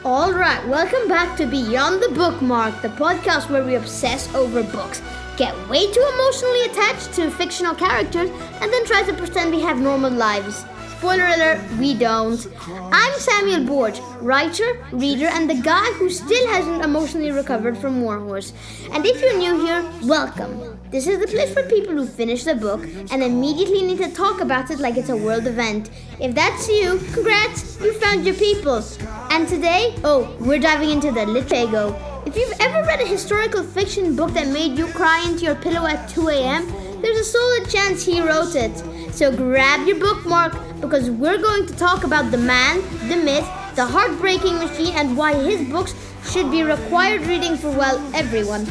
Alright, welcome back to Beyond the Bookmark, the podcast where we obsess over books, get way too emotionally attached to fictional characters, and then try to pretend we have normal lives. Spoiler alert, we don't. I'm Samuel Borge, writer, reader, and the guy who still hasn't emotionally recovered from Warhorse. And if you're new here, welcome. This is the place for people who finish the book and immediately need to talk about it like it's a world event. If that's you, congrats, you found your people. And today, we're diving into the Litego. If you've ever read a historical fiction book that made you cry into your pillow at 2 a.m., there's a solid chance he wrote it. So grab your bookmark because we're going to talk about the man, the myth, the heartbreaking machine, and why his books should be required reading for, everyone.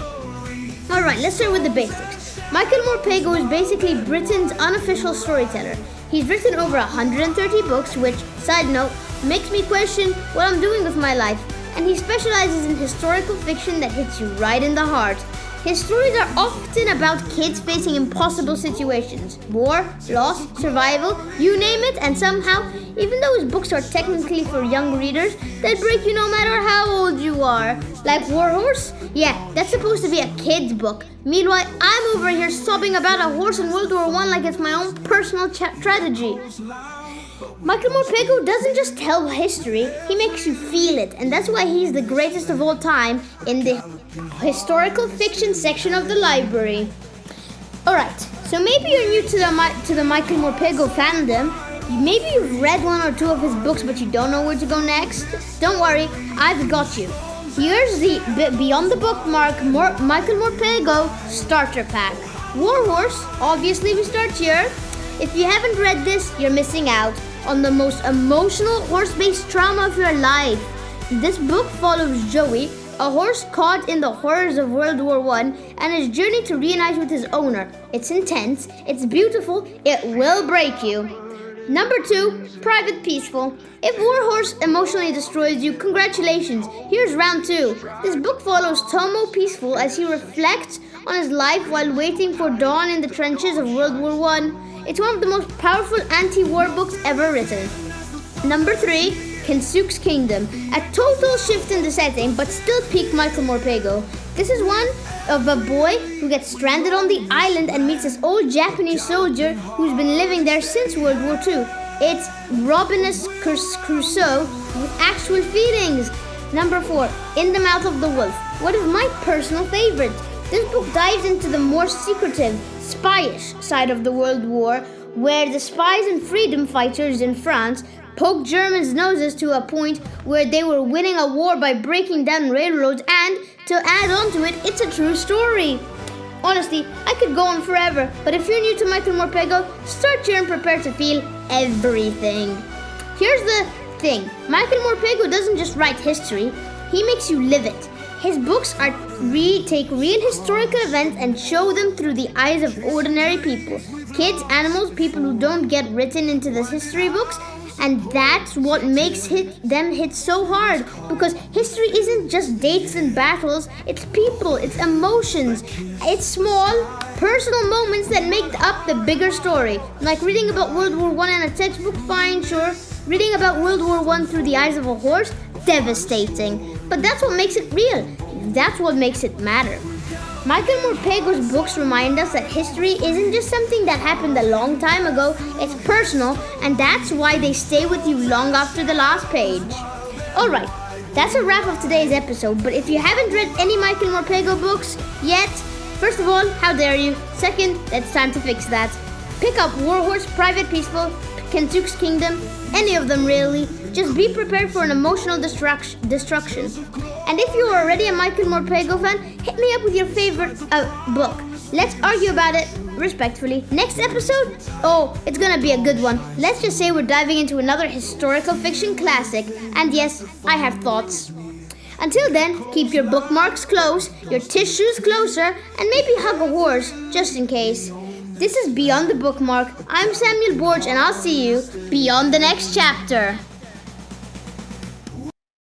Alright, let's start with the basics. Michael Morpurgo is basically Britain's unofficial storyteller. He's written over 130 books, which, side note, makes me question what I'm doing with my life. And he specializes in historical fiction that hits you right in the heart. His stories are often about kids facing impossible situations. War, loss, survival, you name it, and somehow, even though his books are technically for young readers, they break you no matter how old you are. Like Warhorse? Yeah, that's supposed to be a kid's book. Meanwhile, I'm over here sobbing about a horse in World War I like it's my own personal tragedy. Michael Morpurgo doesn't just tell history, he makes you feel it, and that's why he's the greatest of all time in the historical fiction section of the library. Alright, so maybe you're new to the Michael Morpurgo fandom. Maybe you've read one or two of his books but you don't know where to go next. Don't worry, I've got you. Here's the Beyond the Bookmark Michael Morpurgo Starter Pack. Warhorse, obviously we start here. If you haven't read this, you're missing out on the most emotional horse-based trauma of your life. This book follows Joey, a horse caught in the horrors of World War I, and his journey to reunite with his owner. It's intense, it's beautiful, it will break you. Number 2, Private Peaceful. If Warhorse emotionally destroys you, congratulations, here's round 2. This book follows Tomo Peaceful as he reflects on his life while waiting for dawn in the trenches of World War I. It's one of the most powerful anti-war books ever written. Number 3, Kensuke's Kingdom. A total shift in the setting, but still peak Michael Morpurgo. This is one of a boy who gets stranded on the island and meets this old Japanese soldier who's been living there since World War II. It's Robinson Crusoe with actual feelings. Number 4, In the Mouth of the Wolf. One of my personal favorites. This book dives into the more secretive, spyish side of the World War, where the spies and freedom fighters in France poked Germans' noses to a point where they were winning a war by breaking down railroads, and to add on to it, it's a true story. Honestly, I could go on forever, but if you're new to Michael Morpurgo, start here and prepare to feel everything. Here's the thing, Michael Morpurgo doesn't just write history, he makes you live it. His books take real historical events and show them through the eyes of ordinary people. Kids, animals, people who don't get written into the history books. And that's what makes them hit so hard. Because history isn't just dates and battles. It's people, it's emotions. It's small, personal moments that make up the bigger story. Like reading about World War I in a textbook, fine, sure. Reading about World War I through the eyes of a horse, devastating. But that's what makes it real. That's what makes it matter. Michael Morpurgo's books remind us that history isn't just something that happened a long time ago, it's personal, and that's why they stay with you long after the last page. Alright, that's a wrap of today's episode, but if you haven't read any Michael Morpurgo books yet, first of all, how dare you? Second, it's time to fix that. Pick up Warhorse, Private Peaceful, Kensuke's Kingdom, any of them really. Just be prepared for an emotional destruction. And if you're already a Michael Morpurgo fan, hit me up with your favorite book. Let's argue about it respectfully. Next episode? It's gonna be a good one. Let's just say we're diving into another historical fiction classic. And yes, I have thoughts. Until then, keep your bookmarks close, your tissues closer, and maybe hug a horse, just in case. This is Beyond the Bookmark. I'm Samuel Borge, and I'll see you beyond the next chapter.